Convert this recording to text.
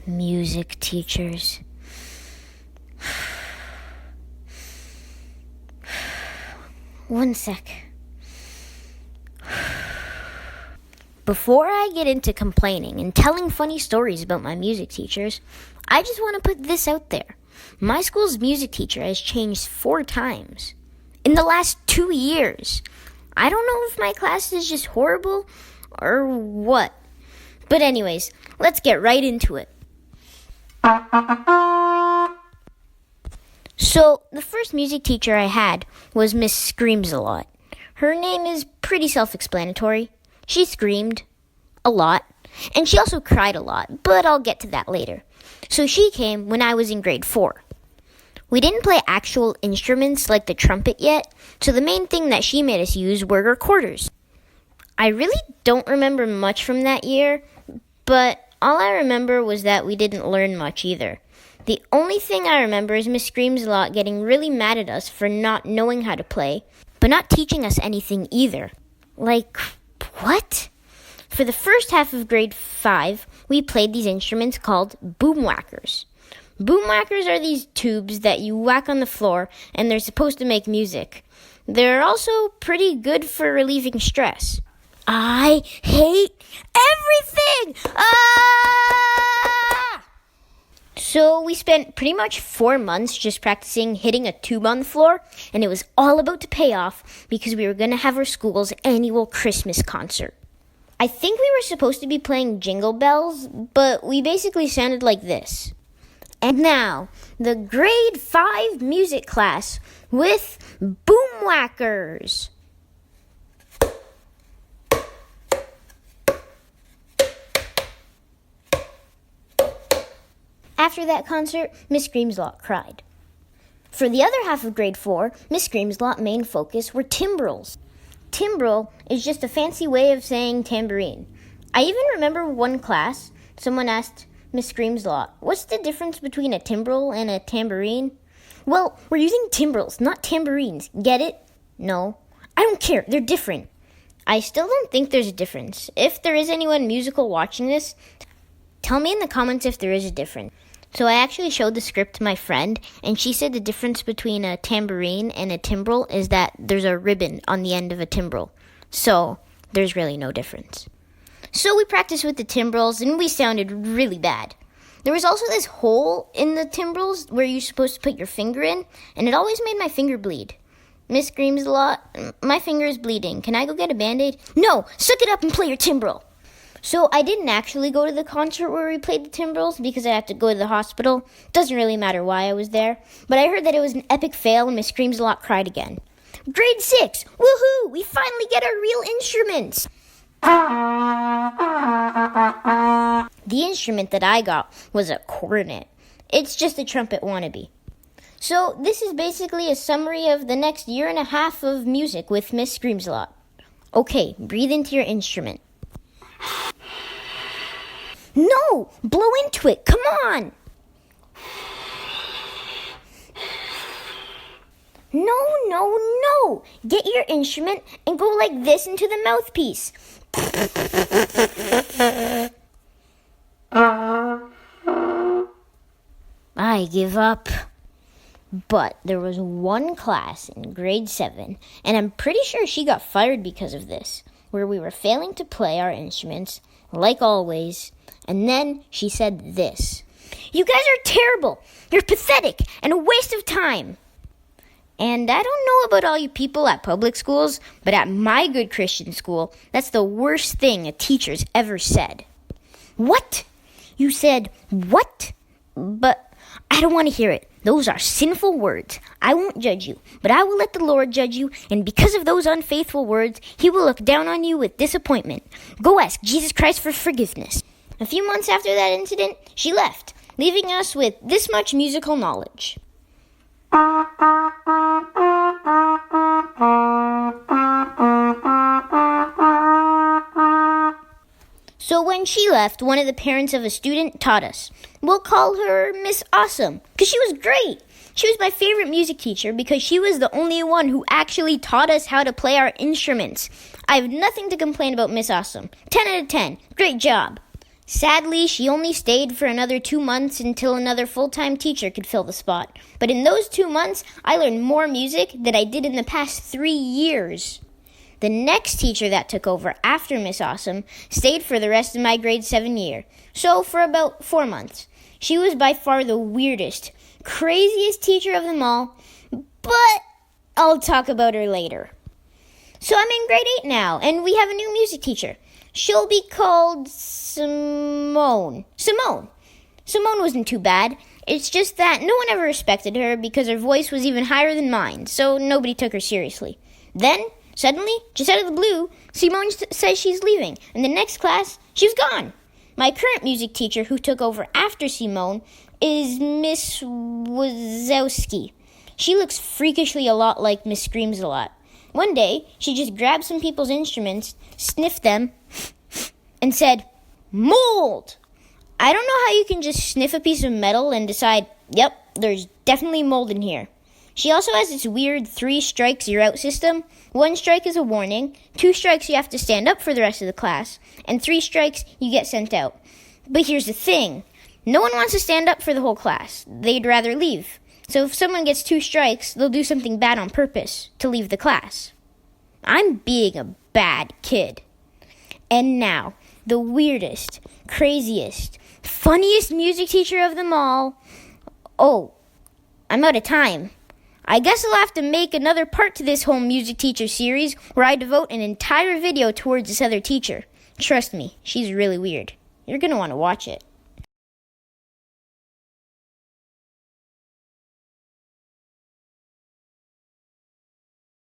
Music teachers. One sec. Before I get into complaining and telling funny stories about my music teachers, I just want to put this out there. My school's music teacher has changed 4 times in the last 2 years. I don't know if my class is just horrible or what. But anyways, let's get right into it. So, the first music teacher I had was Miss Screams-a-Lot. Her name is pretty self-explanatory. She screamed a lot, and she also cried a lot, but I'll get to that later. So she came when I was in grade 4. We didn't play actual instruments like the trumpet yet, so the main thing that she made us use were recorders. I really don't remember much from that year, but all I remember was that we didn't learn much either. The only thing I remember is Miss Screams-a-Lot getting really mad at us for not knowing how to play, but not teaching us anything either. Like, what? For the first half of grade 5, we played these instruments called boomwhackers. Boomwhackers are these tubes that you whack on the floor, and they're supposed to make music. They're also pretty good for relieving stress. I hate everything! So we spent pretty much 4 months just practicing hitting a tube on the floor, and it was all about to pay off because we were going to have our school's annual Christmas concert. I think we were supposed to be playing Jingle Bells, but we basically sounded like this. And now, the grade 5 music class with boomwhackers. After that concert, Miss Screams-a-Lot cried. For the other half of grade 4, Miss Screams-a-Lot's main focus were timbrels. Timbrel is just a fancy way of saying tambourine. I even remember one class, someone asked Miss Screams-a-Lot, "What's the difference between a timbrel and a tambourine?" Well, we're using timbrels, not tambourines. Get it? No. I don't care. They're different. I still don't think there's a difference. If there is anyone musical watching this, tell me in the comments if there is a difference. So I actually showed the script to my friend, and she said the difference between a tambourine and a timbrel is that there's a ribbon on the end of a timbrel. So there's really no difference. So we practiced with the timbrels, and we sounded really bad. There was also this hole in the timbrels where you're supposed to put your finger in, and it always made my finger bleed. Miss Screams-a-Lot, my finger is bleeding. Can I go get a Band-Aid? No, suck it up and play your timbrel. So I didn't actually go to the concert where we played the timbrels because I had to go to the hospital. Doesn't really matter why I was there. But I heard that it was an epic fail and Miss Screams-a-Lot cried again. Grade 6! Woohoo! We finally get our real instruments! The instrument that I got was a cornet. It's just a trumpet wannabe. So this is basically a summary of the next year and a half of music with Miss Screams-a-Lot. Okay, breathe into your instrument. No! Blow into it! Come on! No! Get your instrument and go like this into the mouthpiece. I give up. But there was one class in grade 7, and I'm pretty sure she got fired because of this, where we were failing to play our instruments, like always, and then she said this: "You guys are terrible, you're pathetic, and a waste of time." And I don't know about all you people at public schools, but at my good Christian school, that's the worst thing a teacher's ever said. What? You said what? But I don't want to hear it. Those are sinful words. I won't judge you, but I will let the Lord judge you, and because of those unfaithful words, He will look down on you with disappointment. Go ask Jesus Christ for forgiveness. A few months after that incident, she left, leaving us with this much musical knowledge. So when she left, one of the parents of a student taught us. We'll call her Miss Awesome, because she was great. She was my favorite music teacher because she was the only one who actually taught us how to play our instruments. I have nothing to complain about Miss Awesome. 10 out of 10. Great job. Sadly, she only stayed for another 2 months until another full-time teacher could fill the spot. But in those 2 months, I learned more music than I did in the past 3 years. The next teacher that took over after Miss Awesome stayed for the rest of my grade 7 year, so for about 4 months. She was by far the weirdest, craziest teacher of them all, but I'll talk about her later. So I'm in grade 8 now, and we have a new music teacher. She'll be called Simone. Simone wasn't too bad. It's just that no one ever respected her because her voice was even higher than mine, so nobody took her seriously. Then, suddenly, just out of the blue, Simone says she's leaving, and the next class, she's gone. My current music teacher, who took over after Simone, is Miss Wazowski. She looks freakishly a lot like Miss Screams-a-Lot. One day, she just grabbed some people's instruments, sniffed them, and said, "Mold!" I don't know how you can just sniff a piece of metal and decide, yep, there's definitely mold in here. She also has this weird 3 strikes you're out system. 1 strike is a warning, 2 strikes you have to stand up for the rest of the class, and 3 strikes you get sent out. But here's the thing. No one wants to stand up for the whole class. They'd rather leave. So if someone gets 2 strikes, they'll do something bad on purpose to leave the class. I'm being a bad kid. And now, the weirdest, craziest, funniest music teacher of them all. Oh, I'm out of time. I guess I'll have to make another part to this whole music teacher series where I devote an entire video towards this other teacher. Trust me, she's really weird. You're going to want to watch it.